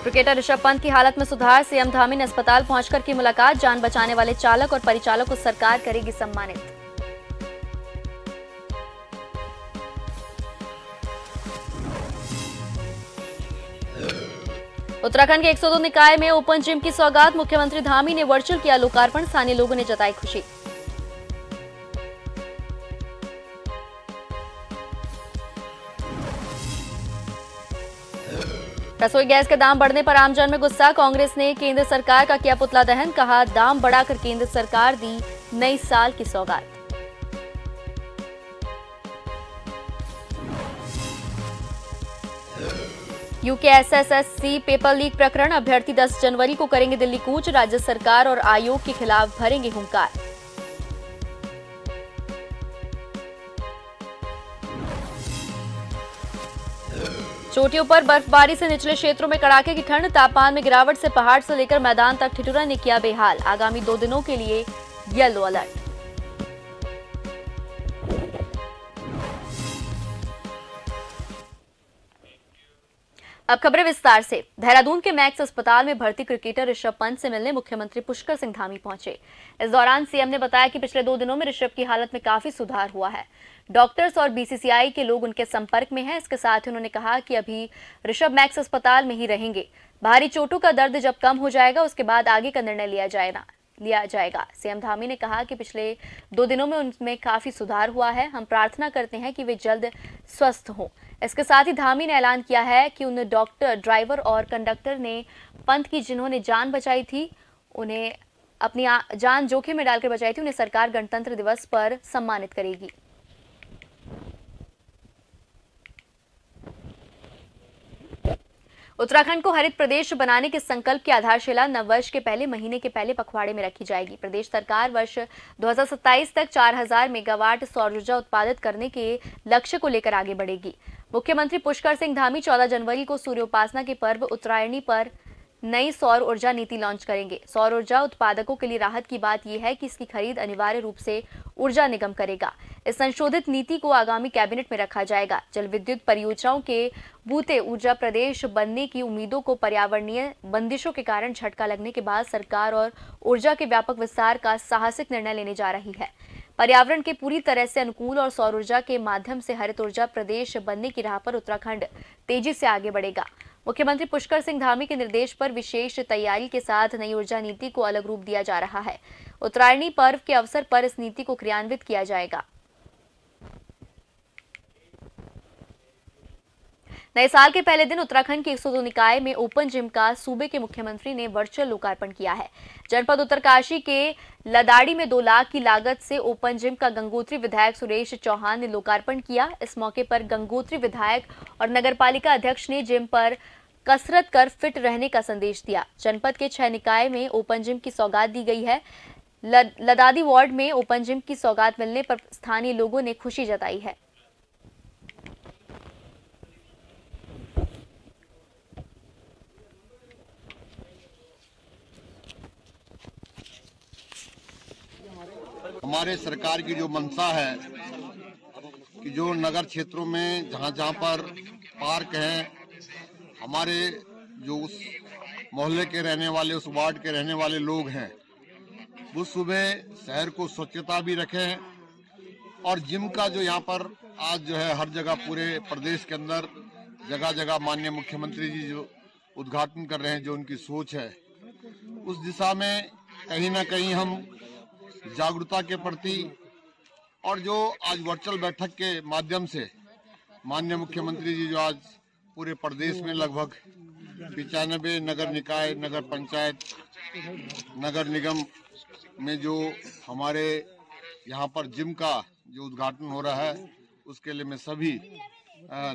Cricketer Rishabh Pant की हालत में सुधार, सीएम धामी ने अस्पताल पहुंचकर की मुलाकात, जान बचाने वाले चालक और परिचालक को सरकार करेगी सम्मानित। उत्तराखंड के 102 निकाय में ओपन जिम की सौगात, मुख्यमंत्री धामी ने वर्चुअल किया लोकार्पण, स्थानीय लोगों ने जताई खुशी। रसोई गैस के दाम बढ़ने पर आमजन में गुस्सा, कांग्रेस ने केंद्र सरकार का किया पुतला दहन, कहा दाम बढ़ाकर केंद्र सरकार दी नई साल की सौगात। यूकेएसएससी पेपर लीक प्रकरण, अभ्यर्थी 10 जनवरी को करेंगे दिल्ली कूच, राज्य सरकार और आयोग के खिलाफ भरेंगे हुंकार। चोटियों पर बर्फबारी से निचले क्षेत्रों में कड़ाके की ठंड, तापमान में गिरावट से पहाड़ से लेकर मैदान तक ठिठुरन ने किया बेहाल, आगामी 2 दिनों के लिए येलो अलर्ट। अब खबरें विस्तार से। देहरादून के मैक्स अस्पताल में भर्ती क्रिकेटर ऋषभ पंत से मिलने मुख्यमंत्री पुष्कर सिंह धामी पहुंचे। इस दौरान सीएम ने बताया कि पिछले 2 दिनों में ऋषभ की हालत में काफी सुधार हुआ है। डॉक्टर्स और बीसीसीआई के लोग उनके संपर्क में हैं। इसके साथ ही उन्होंने कहा कि अभी ऋषभ मैक्स अस्पताल में ही रहेंगे। भारी चोटों का दर्द जब कम हो जाएगा उसके बाद आगे का निर्णय लिया जाएगा। सीएम धामी ने कहा कि पिछले 2 दिनों में उनमें काफी सुधार हुआ है। हम प्रार्थना करते हैं कि वे जल्द स्वस्थ हों। इसके साथ ही धामी ने ऐलान किया है कि उन डॉक्टर, ड्राइवर और कंडक्टर ने पंत की जिन्होंने जान बचाई थी, उन्हें अपनी जान जोखिम में डालकर बचाई थी, उन्हें सरकार गणतंत्र दिवस पर सम्मानित करेगी। उत्तराखंड को हरित प्रदेश बनाने के संकल्प की आधारशिला नववर्ष के पहले महीने के पहले पखवाड़े में रखी जाएगी। प्रदेश सरकार वर्ष 2027 तक 4000 मेगावाट सौर ऊर्जा उत्पादित करने के लक्ष्य को लेकर आगे बढ़ेगी। मुख्यमंत्री पुष्कर सिंह धामी 14 जनवरी को सूर्य उपासना के पर्व उत्तरायणी पर नई सौर ऊर्जा नीति लॉन्च करेंगे। सौर ऊर्जा उत्पादकों के लिए राहत की बात यह है कि इसकी खरीद अनिवार्य रूप से ऊर्जा निगम करेगा। इस संशोधित नीति को आगामी कैबिनेट में रखा जाएगा। जल विद्युत परियोजनाओं के बूते ऊर्जा प्रदेश बनने की उम्मीदों को पर्यावरणीय बंदिशों के कारण झटका लगने के बाद सरकार और ऊर्जा के व्यापक विस्तार का साहसिक निर्णय लेने जा रही है। पर्यावरण के पूरी तरह से अनुकूल और सौर ऊर्जा के माध्यम से हरित ऊर्जा प्रदेश बनने की राह पर उत्तराखंड तेजी से आगे बढ़ेगा। मुख्यमंत्री पुष्कर सिंह धामी के निर्देश पर विशेष तैयारी के साथ नई ऊर्जा नीति को अलग रूप दिया जा रहा है। उत्तरायणी पर्व के अवसर पर इस नीति को क्रियान्वित किया जाएगा। नए साल के पहले दिन उत्तराखंड के 102 निकाय में ओपन जिम का सूबे के मुख्यमंत्री ने वर्चुअल लोकार्पण किया है। जनपद उत्तरकाशी के लदाड़ी में 2 लाख की लागत से ओपन जिम का गंगोत्री विधायक सुरेश चौहान ने लोकार्पण किया। इस मौके पर गंगोत्री विधायक और नगरपालिका अध्यक्ष ने जिम पर कसरत कर फिट रहने का संदेश दिया। जनपद के 6 निकाय में ओपन जिम की सौगात दी गई है। लदादी वार्ड में ओपन जिम की सौगात मिलने पर स्थानीय लोगों ने खुशी जताई है। हमारे सरकार की जो मंशा है कि जो नगर क्षेत्रों में जहाँ जहाँ पर पार्क हैं, हमारे जो उस मोहल्ले के रहने वाले, उस वार्ड के रहने वाले लोग हैं, वो सुबह शहर को स्वच्छता भी रखें। और जिम का जो यहाँ पर आज जो है हर जगह पूरे प्रदेश के अंदर जगह जगह माननीय मुख्यमंत्री जी जो उद्घाटन कर रहे हैं, जो उनकी सोच है, उस दिशा में कहीं ना कहीं हम जागरूकता के प्रति और जो आज वर्चुअल बैठक के माध्यम से माननीय मुख्यमंत्री जी जो आज पूरे प्रदेश में लगभग 95 नगर निकाय, नगर पंचायत, नगर निगम में जो हमारे यहाँ पर जिम का जो उद्घाटन हो रहा है, उसके लिए मैं सभी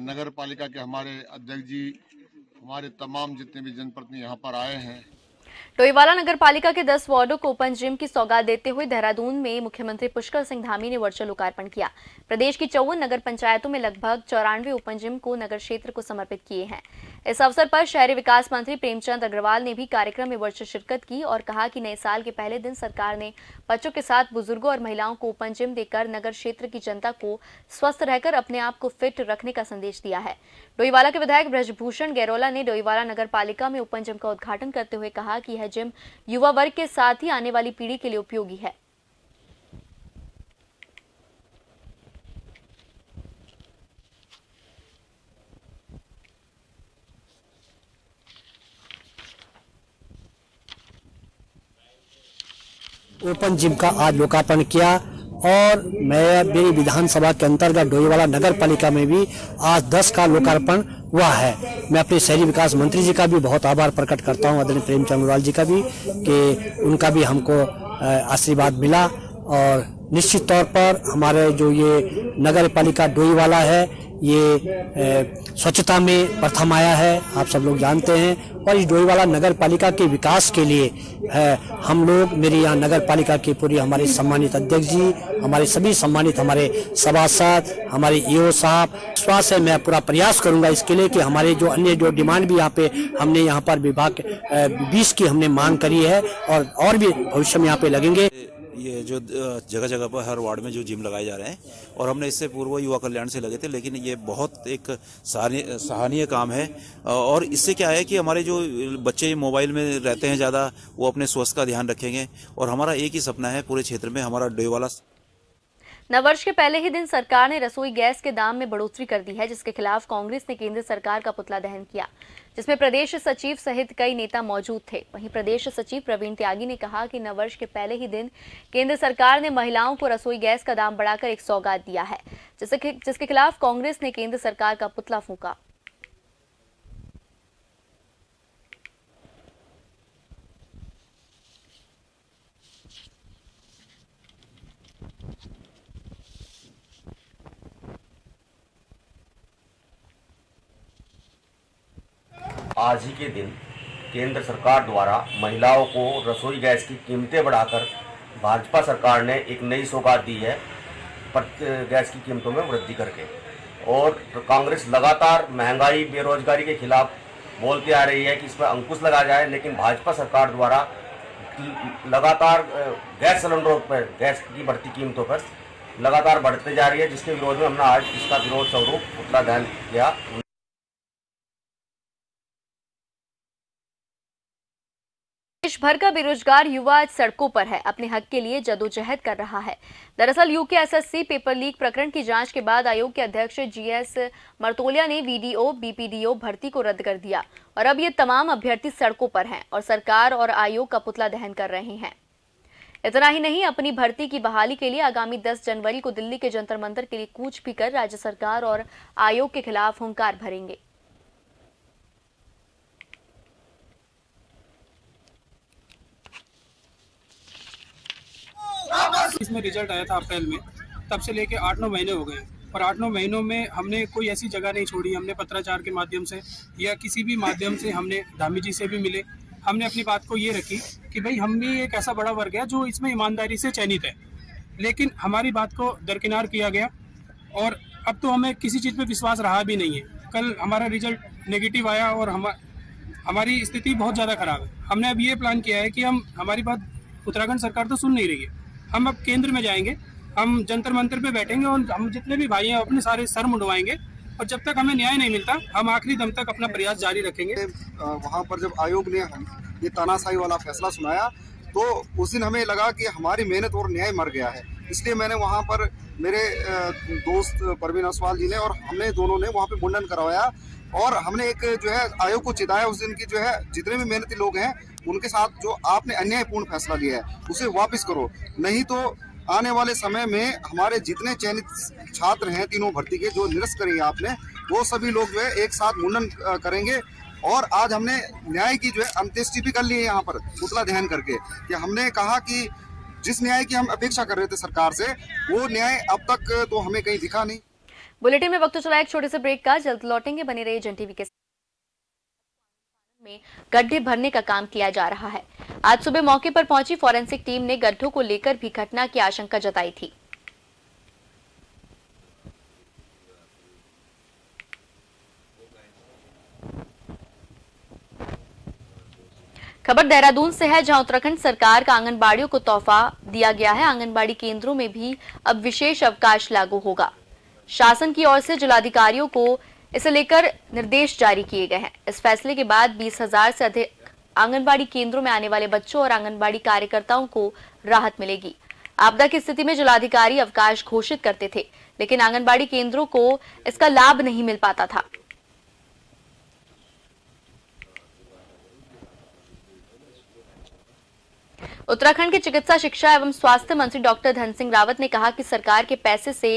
नगर पालिका के हमारे अध्यक्ष जी, हमारे तमाम जितने भी जनप्रतिनिधि यहाँ पर आए हैं। डोईवाला नगर पालिका के 10 वार्डों को ओपन जिम की सौगात देते हुए देहरादून में मुख्यमंत्री पुष्कर सिंह धामी ने वर्चुअल लोकार्पण किया। प्रदेश की 54 नगर पंचायतों में लगभग 94 ओपन जिम को नगर क्षेत्र को समर्पित किए हैं। इस अवसर पर शहरी विकास मंत्री प्रेमचंद अग्रवाल ने भी कार्यक्रम में वर्चुअल शिरकत की और कहा कि नए साल के पहले दिन सरकार ने बच्चों के साथ बुजुर्गों और महिलाओं को ओपन जिम देकर नगर क्षेत्र की जनता को स्वस्थ रहकर अपने आप को फिट रखने का संदेश दिया है। डोईवाला के विधायक ब्रजभूषण गैरोला ने डोईवाला नगर पालिका में ओपन जिम का उद्घाटन करते हुए कहा कि यह जिम युवा वर्ग के साथ ही आने वाली पीढ़ी के लिए उपयोगी है। ओपन जिम का आज लोकार्पण किया और मेरी विधानसभा के अंतर्गत डोईवाला नगर पालिका में भी आज 10 का लोकार्पण हुआ है। मैं अपने शहरी विकास मंत्री जी का भी बहुत आभार प्रकट करता हूं, आदरणीय प्रेमचंद अग्रवाल जी का भी, कि उनका भी हमको आशीर्वाद मिला। और निश्चित तौर पर हमारे जो ये नगर पालिका डोईवाला है ये स्वच्छता में प्रथम आया है, आप सब लोग जानते हैं। और इस डोईवाला नगर पालिका के विकास के लिए हम लोग, मेरे यहाँ नगर पालिका की पूरी हमारे सम्मानित अध्यक्ष जी, हमारे सभी सम्मानित हमारे सभासद, हमारे ईओ साहब, विश्वास है मैं पूरा प्रयास करूंगा इसके लिए कि हमारे जो अन्य जो डिमांड भी यहाँ पे हमने यहाँ पर विभाग 20 की हमने मांग करी है और भी भविष्य में यहाँ पे लगेंगे। ये जो जगह जगह पर हर वार्ड में जो जिम लगाए जा रहे हैं, और हमने इससे पूर्व युवा कल्याण से लगे थे, लेकिन ये बहुत एक सराहनीय काम है। और इससे क्या है कि हमारे जो बच्चे मोबाइल में रहते हैं ज़्यादा, वो अपने स्वास्थ्य का ध्यान रखेंगे। और हमारा एक ही सपना है पूरे क्षेत्र में, हमारा डोईवाला। नववर्ष के पहले ही दिन सरकार ने रसोई गैस के दाम में बढ़ोतरी कर दी है, जिसके खिलाफ कांग्रेस ने केंद्र सरकार का पुतला दहन किया, जिसमें प्रदेश सचिव सहित कई नेता मौजूद थे। वहीं प्रदेश सचिव प्रवीण त्यागी ने कहा कि नववर्ष के पहले ही दिन केंद्र सरकार ने महिलाओं को रसोई गैस का दाम बढ़ाकर एक सौगात दिया है, जिसके खिलाफ कांग्रेस ने केंद्र सरकार का पुतला फूंका। आज ही के दिन केंद्र सरकार द्वारा महिलाओं को रसोई गैस की कीमतें बढ़ाकर भाजपा सरकार ने एक नई सौगात दी है, गैस की कीमतों में वृद्धि करके। और कांग्रेस लगातार महंगाई बेरोजगारी के खिलाफ बोलती आ रही है कि इस पर अंकुश लगाया जाए, लेकिन भाजपा सरकार द्वारा लगातार गैस सिलेंडरों पर, गैस की बढ़ती कीमतों पर लगातार बढ़ते जा रही है, जिसके विरोध में हमने आज इसका विरोध स्वरूप पुतला दहन किया। देश भर का बेरोजगार युवा आज सड़कों पर है, अपने हक के लिए जदोजहद कर रहा है। दरअसल यूकेएसएससी पेपर लीक प्रकरण की जांच के बाद आयोग के अध्यक्ष जीएस मर्तोलिया ने वीडीओ बीपीडीओ भर्ती को रद्द कर दिया और अब ये तमाम अभ्यर्थी सड़कों पर हैं और सरकार और आयोग का पुतला दहन कर रहे हैं। इतना ही नहीं, अपनी भर्ती की बहाली के लिए आगामी 10 जनवरी को दिल्ली के जंतर मंतर के लिए कूच भी कर राज्य सरकार और आयोग के खिलाफ हुंकार भरेंगे। इसमें रिजल्ट आया था अप्रैल में, तब से लेके 8-9 महीने हो गए और 8-9 महीनों में हमने कोई ऐसी जगह नहीं छोड़ी। हमने पत्राचार के माध्यम से या किसी भी माध्यम से हमने धामी जी से भी मिले, हमने अपनी बात को ये रखी कि भाई हम भी एक ऐसा बड़ा वर्ग है जो इसमें ईमानदारी से चयनित है, लेकिन हमारी बात को दरकिनार किया गया और अब तो हमें किसी चीज़ पे विश्वास रहा भी नहीं है। कल हमारा रिजल्ट नेगेटिव आया और हमारी स्थिति बहुत ज़्यादा खराब है। हमने अब ये प्लान किया है कि हमारी बात उत्तराखंड सरकार तो सुन नहीं रही है, हम अब केंद्र में जाएंगे, हम जंतर मंतर पे बैठेंगे और हम जितने भी भाई हैं अपने सारे सर मुंडवाएंगे और जब तक हमें न्याय नहीं मिलता हम आखिरी दम तक अपना प्रयास जारी रखेंगे। वहाँ पर जब आयोग ने ये तानाशाही वाला फैसला सुनाया तो उस दिन हमें लगा कि हमारी मेहनत और न्याय मर गया है, इसलिए मैंने वहाँ पर मेरे दोस्त परवीन असवाल जी ने और हमने दोनों ने वहाँ पे मुंडन करवाया और हमने एक जो है आयोग को चिताया उस दिन की जो है जितने भी मेहनती लोग हैं उनके साथ जो आपने अन्यायपूर्ण फैसला लिया है उसे वापस करो, नहीं तो आने वाले समय में हमारे जितने चयनित छात्र हैं तीनों भर्ती के जो निरस्त करेंगे आपने, वो सभी लोग जो है एक साथ मुंडन करेंगे। और आज हमने न्याय की जो है अंत्येष्टि भी कर ली है यहाँ पर पुतला दहन करके, कि हमने कहा कि जिस न्याय की हम अपेक्षा कर रहे थे सरकार से वो न्याय अब तक तो हमें कहीं दिखा नहीं। बुलेटिन में वक्त चला एक छोटे से ब्रेक का, जल्द लौटेंगे, बने रहिए जन टीवी के साथ। में गड्ढे भरने का काम किया जा रहा है। आज सुबह मौके पर पहुंची फॉरेंसिक टीम ने गड्ढों को लेकर भी घटना की आशंका जताई थी। खबर देहरादून से है, जहां उत्तराखंड सरकार का आंगनबाड़ियों को तोहफा दिया गया है। आंगनबाड़ी केंद्रों में भी अब विशेष अवकाश लागू होगा। शासन की ओर से जिलाधिकारियों को इसे लेकर निर्देश जारी किए गए हैं। इस फैसले के बाद 20,000 से अधिक आंगनबाड़ी केंद्रों में आने वाले बच्चों और आंगनबाड़ी कार्यकर्ताओं को राहत मिलेगी। आपदा की स्थिति में जिलाधिकारी अवकाश घोषित करते थे, लेकिन आंगनबाड़ी केंद्रों को इसका लाभ नहीं मिल पाता था। उत्तराखंड के चिकित्सा शिक्षा एवं स्वास्थ्य मंत्री डॉक्टर धन सिंह रावत ने कहा कि सरकार के पैसे से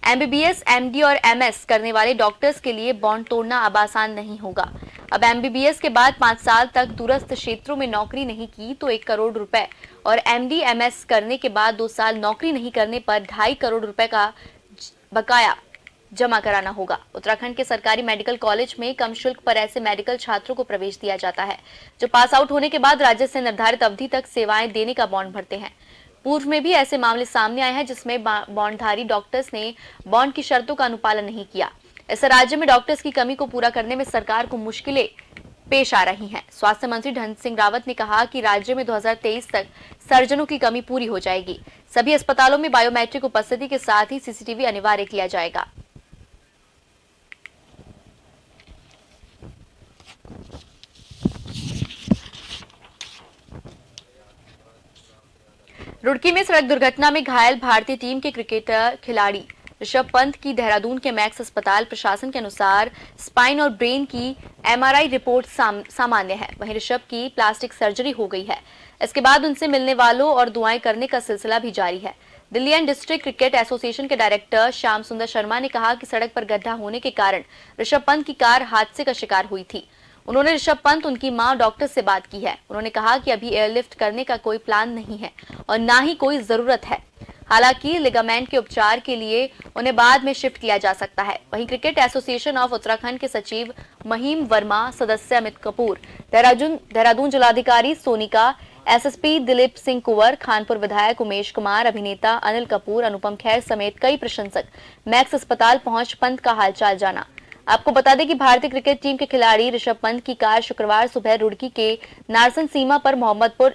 एमबीबीएस, एमडी और एमएस करने वाले डॉक्टर्स के लिए बॉन्ड तोड़ना अब आसान नहीं होगा। अब एमबीबीएस के बाद 5 साल तक दूरस्थ क्षेत्रों में नौकरी नहीं की तो 1 करोड़ रुपए और एमडी, एमएस करने के बाद 2 साल नौकरी नहीं करने पर 2.5 करोड़ रुपए का बकाया जमा कराना होगा। उत्तराखंड के सरकारी मेडिकल कॉलेज में कम शुल्क पर ऐसे मेडिकल छात्रों को प्रवेश दिया जाता है जो पास आउट होने के बाद राज्य से निर्धारित अवधि तक सेवाएं देने का बॉन्ड भरते हैं। पूर्व में भी ऐसे मामले सामने आए हैं जिसमें बॉन्डधारी डॉक्टर्स ने बॉन्ड की शर्तों का अनुपालन नहीं किया। इससे राज्य में डॉक्टर्स की कमी को पूरा करने में सरकार को मुश्किलें पेश आ रही हैं। स्वास्थ्य मंत्री धन सिंह रावत ने कहा कि राज्य में 2023 तक सर्जनों की कमी पूरी हो जाएगी। सभी अस्पतालों में बायोमेट्रिक उपस्थिति के साथ ही सीसीटीवी अनिवार्य किया जाएगा। रुड़की में सड़क दुर्घटना में घायल भारतीय टीम के क्रिकेटर खिलाड़ी ऋषभ पंत की देहरादून के मैक्स अस्पताल प्रशासन के अनुसार स्पाइन और ब्रेन की एमआरआई रिपोर्ट सामान्य है। वहीं ऋषभ की प्लास्टिक सर्जरी हो गई है। इसके बाद उनसे मिलने वालों और दुआएं करने का सिलसिला भी जारी है। Delhi and district cricket association के डायरेक्टर श्याम सुंदर शर्मा ने कहा कि सड़क पर गड्ढा होने के कारण ऋषभ पंत की कार हादसे का शिकार हुई थी। उन्होंने ऋषभ पंत, उनकी मां, डॉक्टर से बात की है। उन्होंने कहा कि अभी एयरलिफ्ट करने का कोई प्लान नहीं है और ना ही कोई जरूरत है। हालांकि लिगामेंट के उपचार के लिए उन्हें बाद में शिफ्ट किया जा सकता है। वहीं क्रिकेट एसोसिएशन ऑफ उत्तराखंड के सचिव महिम वर्मा, सदस्य अमित कपूर, देहरादून जिलाधिकारी सोनिका, एसएसपी दिलीप सिंह कुंवर, खानपुर विधायक उमेश कुमार, अभिनेता अनिल कपूर, अनुपम खेर समेत कई प्रशंसक मैक्स अस्पताल पहुंच पंत का हालचाल जाना। आपको बता दें कि भारतीय क्रिकेट टीम के खिलाड़ी ऋषभ पंत की कार शुक्रवार सुबह रुड़की के नारसन सीमा पर मोहम्मदपुर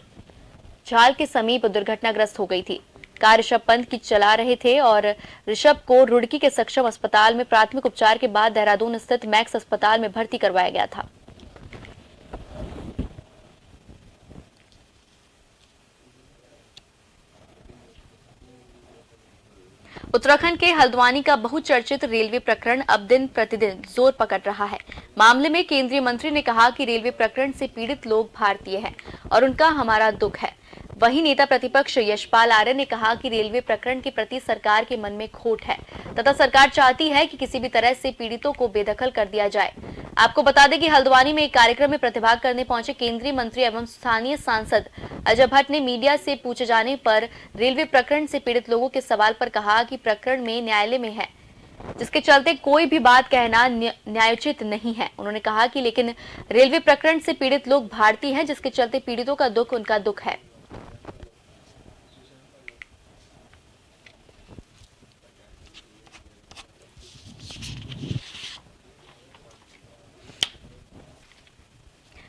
झाल के समीप दुर्घटनाग्रस्त हो गई थी। कार ऋषभ पंत की चला रहे थे और ऋषभ को रुड़की के सक्षम अस्पताल में प्राथमिक उपचार के बाद देहरादून स्थित मैक्स अस्पताल में भर्ती करवाया गया था। उत्तराखंड के हल्द्वानी का बहुचर्चित रेलवे प्रकरण अब दिन प्रतिदिन जोर पकड़ रहा है। मामले में केंद्रीय मंत्री ने कहा कि रेलवे प्रकरण से पीड़ित लोग भारतीय हैं और उनका हमारा दुख है। वहीं नेता प्रतिपक्ष यशपाल आर्य ने कहा कि रेलवे प्रकरण के प्रति सरकार के मन में खोट है तथा सरकार चाहती है कि किसी भी तरह से पीड़ितों को बेदखल कर दिया जाए। आपको बता दें कि हल्द्वानी में एक कार्यक्रम में प्रतिभाग करने पहुंचे केंद्रीय मंत्री एवं स्थानीय सांसद अजय भट्ट ने मीडिया से पूछे जाने पर रेलवे प्रकरण से पीड़ित लोगों के सवाल पर कहा कि प्रकरण में न्यायालय में है, जिसके चलते कोई भी बात कहना न्यायोचित नहीं है। उन्होंने कहा कि लेकिन रेलवे प्रकरण से पीड़ित लोग भारतीय हैं, जिसके चलते पीड़ितों का दुख उनका दुख है।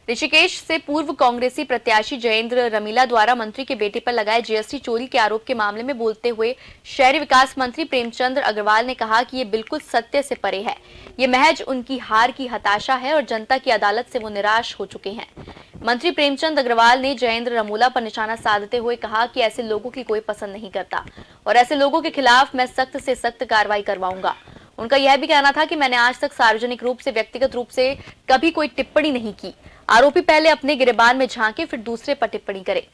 ऋषिकेश से पूर्व कांग्रेसी प्रत्याशी जयेंद्र रमीला द्वारा मंत्री के बेटे पर लगाए जीएसटी चोरी के आरोप के मामले में बोलते हुए शहरी विकास मंत्री प्रेमचंद अग्रवाल ने कहा कि ये बिल्कुल सत्य से परे है। ये महज उनकी हार की हताशा है और जनता की अदालत से वो निराश हो चुके हैं। मंत्री प्रेमचंद अग्रवाल ने जयेंद्र रमूला पर निशाना साधते हुए कहा कि ऐसे लोगों की कोई पसंद नहीं करता और ऐसे लोगों के खिलाफ मैं सख्त से सख्त कार्रवाई करवाऊंगा। उनका यह भी कहना था कि मैंने आज तक सार्वजनिक रूप से, व्यक्तिगत रूप से कभी कोई टिप्पणी नहीं की। आरोपी पहले अपने गिरबान में झांके, फिर दूसरे पर टिप्पणी करे।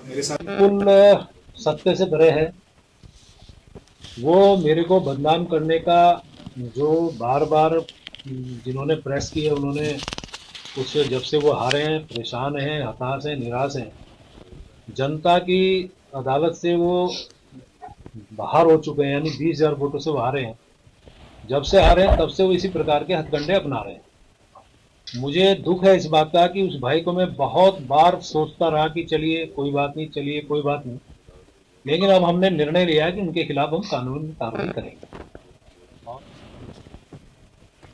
बिल्कुल सत्य से भरे है। वो मेरे को बदनाम करने का जो बार बार जिन्होंने प्रेस की है, उन्होंने उससे जब से वो हारे हैं, परेशान हैं, हताश हैं, निराश हैं, जनता की अदालत से वो बाहर हो चुके हैं, यानी 20,000 वोटों से वो हारे हैं। जब से हारे हैं तब से वो इसी प्रकार के हथकंडे अपना रहे हैं। मुझे दुख है इस बात का कि उस भाई को मैं बहुत बार सोचता रहा कि चलिए कोई बात नहीं, चलिए कोई बात नहीं, लेकिन अब हमने निर्णय लिया है कि उनके खिलाफ हम कानूनी कार्रवाई करेंगे।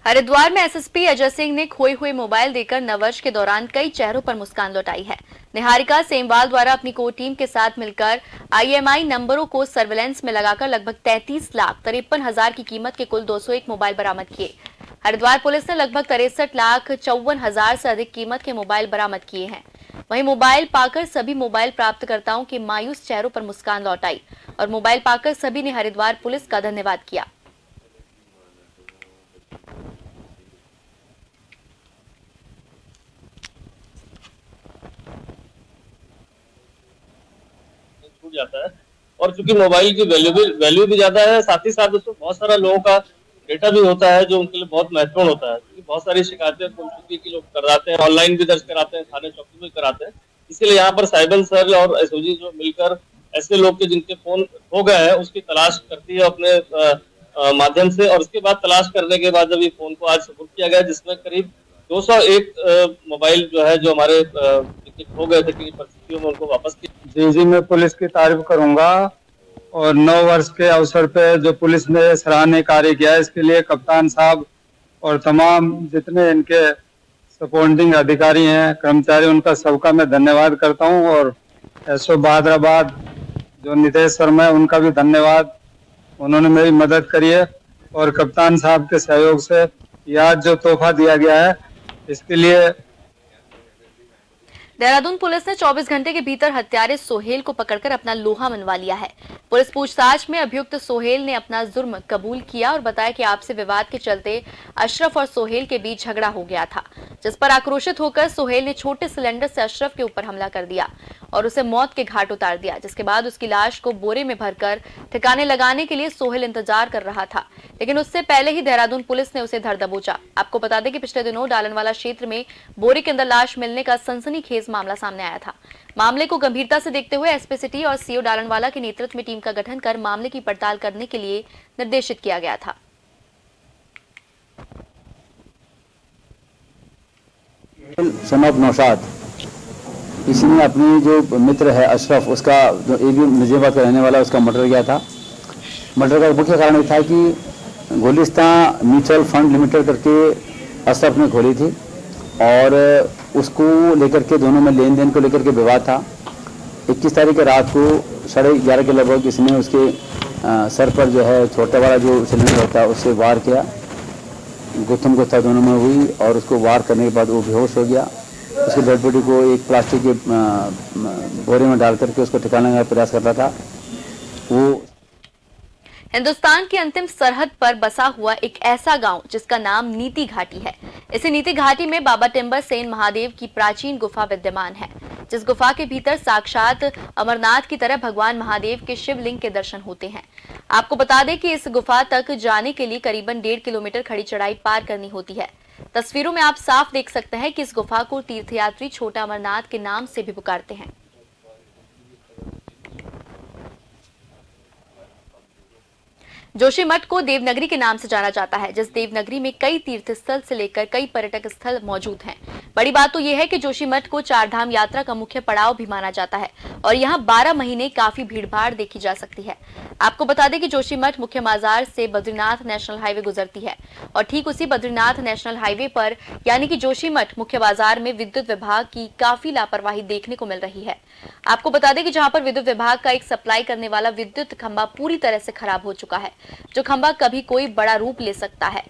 हरिद्वार में एसएसपी अजय सिंह ने खोए हुए मोबाइल देकर नववर्ष के दौरान कई चेहरों पर मुस्कान लौटाई है। निहारिका सेमवाल द्वारा अपनी कोर टीम के साथ मिलकर IMEI नंबरों को सर्विलांस में लगाकर लगभग 33,53,000 की कीमत के कुल 201 मोबाइल बरामद किए। हरिद्वार पुलिस ने लगभग 63,54,000 से अधिक कीमत के मोबाइल बरामद किए हैं। वहीं मोबाइल पाकर सभी मोबाइल प्राप्तकर्ताओं के मायूस चेहरों पर मुस्कान लौटाई और मोबाइल पाकर सभी ने हरिद्वार पुलिस का धन्यवाद किया। जाता है और चूंकि मोबाइल की वैल्यू भी ज्यादा है, साथ ही साथ उसमें बहुत सारा लोगों का डेटा भी होता है जो उनके लिए बहुत महत्वपूर्ण होता है। क्योंकि बहुत सारी शिकायतें की लोग कराते हैं, ऑनलाइन भी दर्ज कराते हैं, थाने चौकी भी कराते हैं। इसलिए यहाँ पर साइबर सेल और SOG जो मिलकर ऐसे लोग के जिनके फोन खो गए हैं उसकी तलाश करती है अपने माध्यम से, और उसके बाद तलाश करने के बाद जब ये फोन को आज सुपुर्द किया गया, जिसमें करीब 201 मोबाइल जो है जो हमारे खो गए थे कि परिस्थितियों में उनको वापस किया। जी, मैं पुलिस की तारीफ करूंगा और 9 वर्ष के अवसर पे जो पुलिस ने सराहनीय कार्य किया है, इसके लिए कप्तान साहब और तमाम जितने इनके सपोर्टिंग अधिकारी हैं, कर्मचारी, उनका सबका मैं धन्यवाद करता हूं। और SO बहादुराबाद जो नितेश शर्मा है उनका भी धन्यवाद, उन्होंने मेरी मदद करी है। और कप्तान साहब के सहयोग से आज जो तोहफा दिया गया है इसके लिए देहरादून पुलिस ने 24 घंटे के भीतर हत्यारे सोहेल को पकड़कर अपना लोहा मनवा लिया है। पुलिस पूछताछ में अभियुक्त सोहेल ने अपना जुर्म कबूल किया और बताया कि आपसी विवाद के चलते अशरफ और सोहेल के बीच झगड़ा हो गया था, जिस पर आक्रोशित होकर सोहेल ने छोटे सिलेंडर से अशरफ के ऊपर हमला कर दिया और उसे मौत के घाट उतार दिया, जिसके बाद उसकी लाश को बोरे में भरकर ठिकाने लगाने के लिए सोहेल इंतजार कर रहा था, लेकिन उससे पहले ही देहरादून पुलिस ने उसे धर दबोचा। आपको बता दें कि पिछले दिनों डालनवाला क्षेत्र में बोरे के अंदर लाश मिलने का सनसनीखेज मामला सामने आया था। मामले को गंभीरता से देखते हुए SP सिटी और CO डालनवाला के नेतृत्व में टीम का गठन कर मामले की पड़ताल करने के लिए निर्देशित किया गया था। नौशाद, इसी ने अपनी जो मित्र है अशरफ, उसका जो एक भी नजीबाबाद का रहने वाला, उसका मर्डर किया था। मर्डर का मुख्य कारण ये था कि गोलिस्तान म्यूचुअल फंड लिमिटेड करके अशरफ ने खोली थी और उसको लेकर के दोनों में लेन देन को लेकर के विवाद था। 21 तारीख की रात को 11:30 के लगभग इसने उसके सर पर जो है छोटा वाला जो सिलेंडर होता है उससे वार किया। गुत्थम गुत्था दोनों में हुई और उसको वार करने के बाद वो बेहोश हो गया। उसकी डेड बॉडी को एक प्लास्टिक के बोरे में डाल करके उसको ठिकाने का प्रयास कर रहा था। वो हिंदुस्तान की अंतिम सरहद पर बसा हुआ एक ऐसा गांव जिसका नाम नीति घाटी है। इसी नीति घाटी में बाबा टिम्बर सेन महादेव की प्राचीन गुफा विद्यमान है, जिस गुफा के भीतर साक्षात अमरनाथ की तरह भगवान महादेव के शिवलिंग के दर्शन होते हैं। आपको बता दें कि इस गुफा तक जाने के लिए करीबन 1.5 किलोमीटर खड़ी चढ़ाई पार करनी होती है। तस्वीरों में आप साफ देख सकते हैं कि इस गुफा को तीर्थयात्री छोटा अमरनाथ के नाम से भी पुकारते हैं। जोशीमठ को देवनगरी के नाम से जाना जाता है, जिस देवनगरी में कई तीर्थ स्थल से लेकर कई पर्यटक स्थल मौजूद हैं। बड़ी बात तो यह है कि जोशीमठ को 4 धाम यात्रा का मुख्य पड़ाव भी माना जाता है और यहाँ 12 महीने काफी भीड़भाड़ देखी जा सकती है। आपको बता दें कि जोशीमठ मुख्य बाजार से बद्रीनाथ नेशनल हाईवे गुजरती है और ठीक उसी बद्रीनाथ नेशनल हाईवे पर यानी कि जोशीमठ मुख्य बाजार में विद्युत विभाग की काफी लापरवाही देखने को मिल रही है। आपको बता दें कि जहां पर विद्युत विभाग का एक सप्लाई करने वाला विद्युत खंभा पूरी तरह से खराब हो चुका है, जो खंभा कभी कोई बड़ा रूप ले सकता है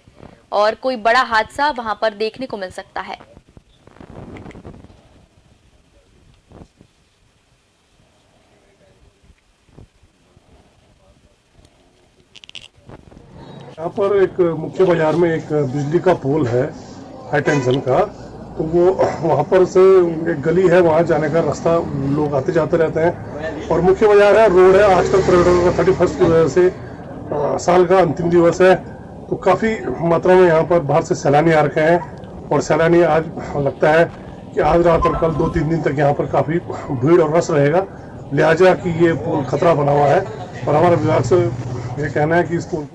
और कोई बड़ा हादसा वहां पर देखने को मिल सकता है। यहाँ पर एक मुख्य बाजार में एक बिजली का पोल है हाई टेंशन का, तो वो वहाँ पर से एक गली है, वहाँ जाने का रास्ता लोग आते जाते रहते हैं और मुख्य बाजार है, रोड है। आजकल पर्यटकों का 31 से साल का अंतिम दिवस है, तो काफ़ी मात्रा में यहाँ पर बाहर से सैलानी आ रखे हैं और सैलानी आज लगता है कि आज रात और कल 2-3 दिन तक यहाँ पर काफ़ी भीड़ और रश रहेगा। लिहाजा कि ये पुल खतरा बना हुआ है और हमारे विभाग से ये कहना है कि इस पुल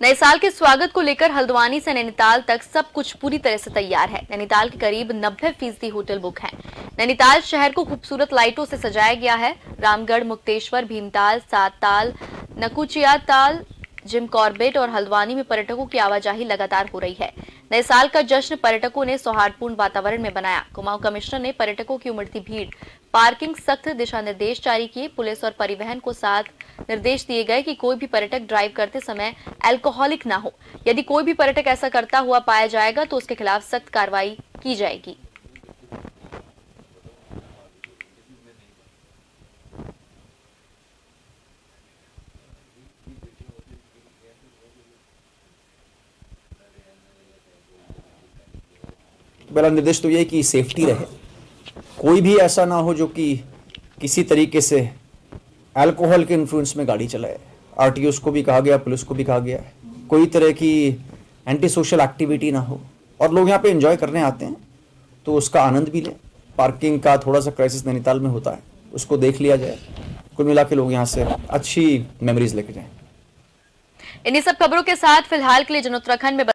नए साल के स्वागत को लेकर हल्द्वानी से नैनीताल तक सब कुछ पूरी तरह से तैयार है। नैनीताल के करीब 90% होटल बुक हैं। नैनीताल शहर को खूबसूरत लाइटों से सजाया गया है। रामगढ़, मुक्तेश्वर, भीमताल, सातताल, नकुचिया ताल, जिम कॉर्बेट और हल्द्वानी में पर्यटकों की आवाजाही लगातार हो रही है। नए साल का जश्न पर्यटकों ने सौहार्दपूर्ण वातावरण में बनाया। कुमाऊं कमिश्नर ने पर्यटकों की उमड़ती भीड़, पार्किंग सख्त दिशा निर्देश जारी किए। पुलिस और परिवहन को साथ निर्देश दिए गए कि कोई भी पर्यटक ड्राइव करते समय अल्कोहलिक ना हो। यदि कोई भी पर्यटक ऐसा करता हुआ पाया जाएगा तो उसके खिलाफ सख्त कार्रवाई की जाएगी। पहला निर्देश तो ये कि सेफ्टी रहे, कोई भी ऐसा ना हो जो कि किसी तरीके से अल्कोहल के इन्फ्लुएंस में गाड़ी चलाए। आरटीओ को भी कहा गया, पुलिस को भी कहा गया है, कोई तरह की एंटी सोशल एक्टिविटी ना हो और लोग यहाँ पे एंजॉय करने आते हैं तो उसका आनंद भी लें। पार्किंग का थोड़ा सा क्राइसिस नैनीताल में होता है, उसको देख लिया जाए। कुल मिला के लोग यहाँ से अच्छी मेमोरीज लेके जाएं। इन्हीं सब खबरों के साथ फिलहाल के लिए जनोत्तराखंड में